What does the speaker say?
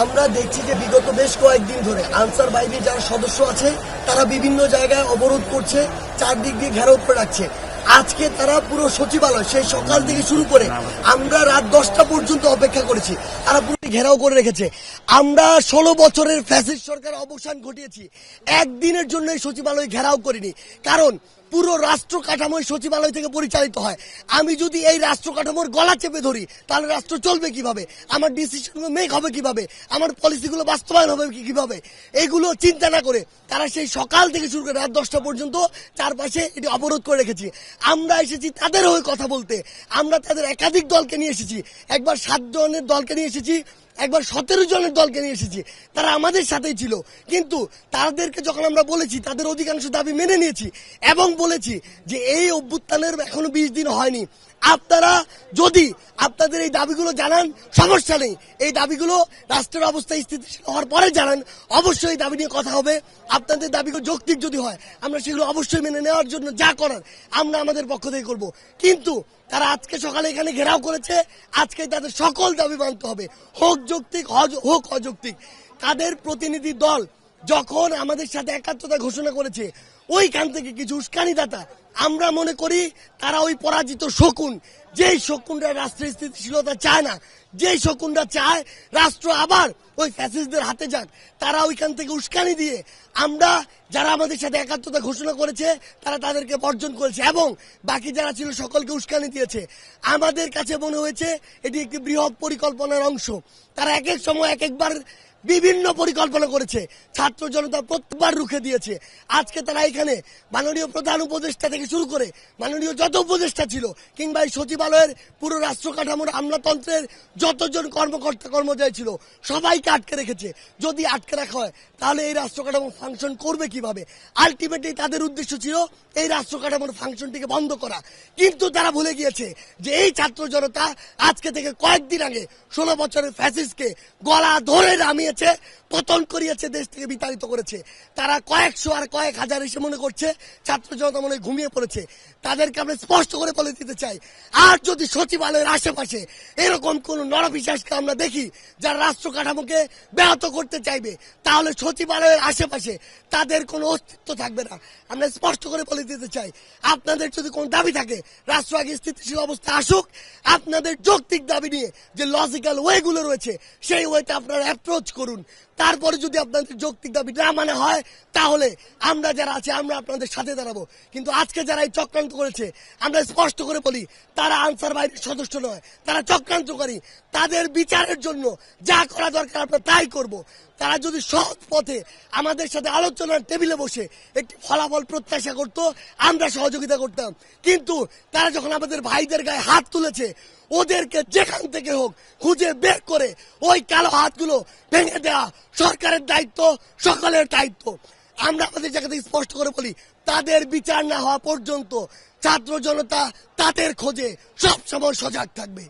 আমরা দেখছি যে বিগত বেশ কয়েকদিন ধরে আনসার বাহিনীর যারা সদস্য আছে তারা বিভিন্ন জায়গায় অবরোধ করছে, চারদিক দিয়ে ঘেরাও করে রাখছে। আজকে তারা পুরো সচিবালয় সেই সকাল থেকে শুরু করে আমরা রাত 10টা পর্যন্ত অপেক্ষা করেছি, তারা পুরো ঘেরাও করে রেখেছে। আমরা 16 বছরের ফ্যাসিস্ট সরকার অবসান ঘটিয়েছি, একদিনের জন্য এই সচিবালয় ঘেরাও করিনি। কারণ পুরো রাষ্ট্র কাঠামো সচিবালয় থেকে পরিচালিত হয়। আমি যদি এই রাষ্ট্র কাঠামোর গলা চেপে ধরি তাহলে রাষ্ট্র চলবে কিভাবে, আমার ডিসিশনগুলো মেক হবে কিভাবে, আমার পলিসিগুলো বাস্তবায়ন হবে কিভাবে, এগুলো চিন্তা না করে তারা সেই সকাল থেকে শুরু করে রাত 10টা পর্যন্ত চারপাশে এটি অবরোধ করে রেখেছি। আমরা এসেছি তাদের হয়ে কথা বলতে। আমরা তাদের একাধিক দলকে নিয়ে এসেছি, একবার 7 জনের দলকে নিয়ে এসেছি, একবার 17 জনের দলকে নিয়ে এসেছি। তারা আমাদের সাথেই ছিল, কিন্তু তাদেরকে যখন আমরা বলেছি তাদের অধিকাংশ দাবি মেনে নিয়েছি এবং বলেছি যে এই অভ্যুত্থানের এখনো 20 দিন হয়নি, আপনারা যদি আপনাদের এই দাবিগুলো জানান সমস্যা নেই, এই দাবিগুলো রাষ্ট্রের অবস্থা স্থিতিশীল হওয়ার পরে জানান, অবশ্যই এই দাবি নিয়ে কথা হবে। আপনাদের দাবিগুলো যৌক্তিক যদি হয় আমরা সেগুলো অবশ্যই মেনে নেওয়ার জন্য যা করার আমরা আমাদের পক্ষ থেকে করব। কিন্তু তারা আজকে সকালে এখানে ঘেরাও করেছে, আজকে তাদের সকল দাবি মানতে হবে, হোক যৌক্তিক হোক অযৌক্তিক। তাদের প্রতিনিধি দল যখন আমাদের সাথে একাত্মতা ঘোষণা করেছে ওইখান থেকে কিছু উস্কানিদাতা, আমরা মনে করি তারা ওই পরাজিত শকুন, যেই শকুনরা রাষ্ট্রের স্থিতিশীলতা চায় না, যেই শকুনরা চায় রাষ্ট্র আবার ওই ফ্যাসিস্টদের হাতে যাক, তারা ওইখান থেকে উস্কানি দিয়ে আমরা যারা আমাদের সাথে একাত্মতা ঘোষণা করেছে তারা তাদেরকে বর্জন করেছে এবং বাকি যারা ছিল সকলকে উস্কানি দিয়েছে। আমাদের কাছে মনে হয়েছে এটি একটি বৃহৎ পরিকল্পনার অংশ। তারা এক এক সময় এক একবার বিভিন্ন পরিকল্পনা করেছে, ছাত্র জনতা প্রত্যেকবার রুখে দিয়েছে। আজকে তারা এখানে মাননীয় প্রধান উপদেষ্টা থেকে শুরু করে মাননীয় যত উপদেষ্টা ছিল কিংবা এই সচিবালয়ের পুরো রাষ্ট্র কাঠামোর আমলাতন্ত্রের যতজন কর্মকর্তা কর্মচারী ছিল সবাইকে আটকে রেখেছে। যদি আটকে রাখা হয় তাহলে এই রাষ্ট্র কাঠামো ফাংশন করবে কিভাবে? আলটিমেটলি তাদের উদ্দেশ্য ছিল এই রাষ্ট্র কাঠামোর ফাংশনটিকে বন্ধ করা। কিন্তু তারা ভুলে গিয়েছে যে এই ছাত্র জনতা আজকে থেকে কয়েকদিন আগে 16 বছরের ফ্যাসিস্টকে গলা ধরে নামিয়েছে, পতন করিয়েছে, দেশ থেকে বিতাড়িত করেছে। তারা কয়েকশো আর কয়েক হাজার এসে মনে করছে ছাত্র জনতা মনে ঘুমিয়ে পড়েছে। তাদেরকে আমরা স্পষ্ট করে বলে দিতে চাই, আর যদি সচিবালয়ের আশেপাশে এরকম কোন নরপিশাচকে আমরা দেখি যারা রাষ্ট্র কাঠামোকে ব্যাহত করতে চাইবে তাহলে সচিবালয়ের আশেপাশে তাদের কোনো অস্তিত্ব থাকবে না। আমরা স্পষ্ট করে বলে দিতে চাই, আপনাদের যদি কোনো দাবি থাকে রাষ্ট্র আগে স্থিতিশীল অবস্থা আসুক, আপনাদের যৌক্তিক দাবি নিয়ে যে লজিক্যাল ওয়েগুলো রয়েছে সেই ওয়েটা আপনারা অ্যাপ্রোচ করুন। তারপরে যদি আপনাদের যৌক্তিক দাবি না মানে হয় তাহলে আমরা যারা আছে আমরা আপনাদের সাথে দাঁড়াবো। কিন্তু আজকে যারা এই চক্রান্ত করেছে আমরা স্পষ্ট করে বলি তারা আনসার বাহিনীর সদস্য নয়, তারা চক্রান্তকারী। তাদের বিচারের জন্য যা করা দরকার আমরা তাই করব। তারা যদি সহজ পথে আমাদের সাথে আলোচনার টেবিলে বসে একটি ফলাফল প্রত্যাশা করত আমরা সহযোগিতা করতাম, কিন্তু তারা যখন আমাদের ভাইদের গায়ে হাত তুলেছে ওদেরকে যেখান থেকে হোক খুঁজে বের করে ওই কালো হাতগুলো ভেঙে দেওয়া সরকারের দায়িত্ব, সকলের দায়িত্ব। আমরা আমাদের জায়গা থেকে স্পষ্ট করে বলি তাদের বিচার না হওয়া পর্যন্ত ছাত্র জনতা তাদের খোঁজে সবসময় সজাগ থাকবে।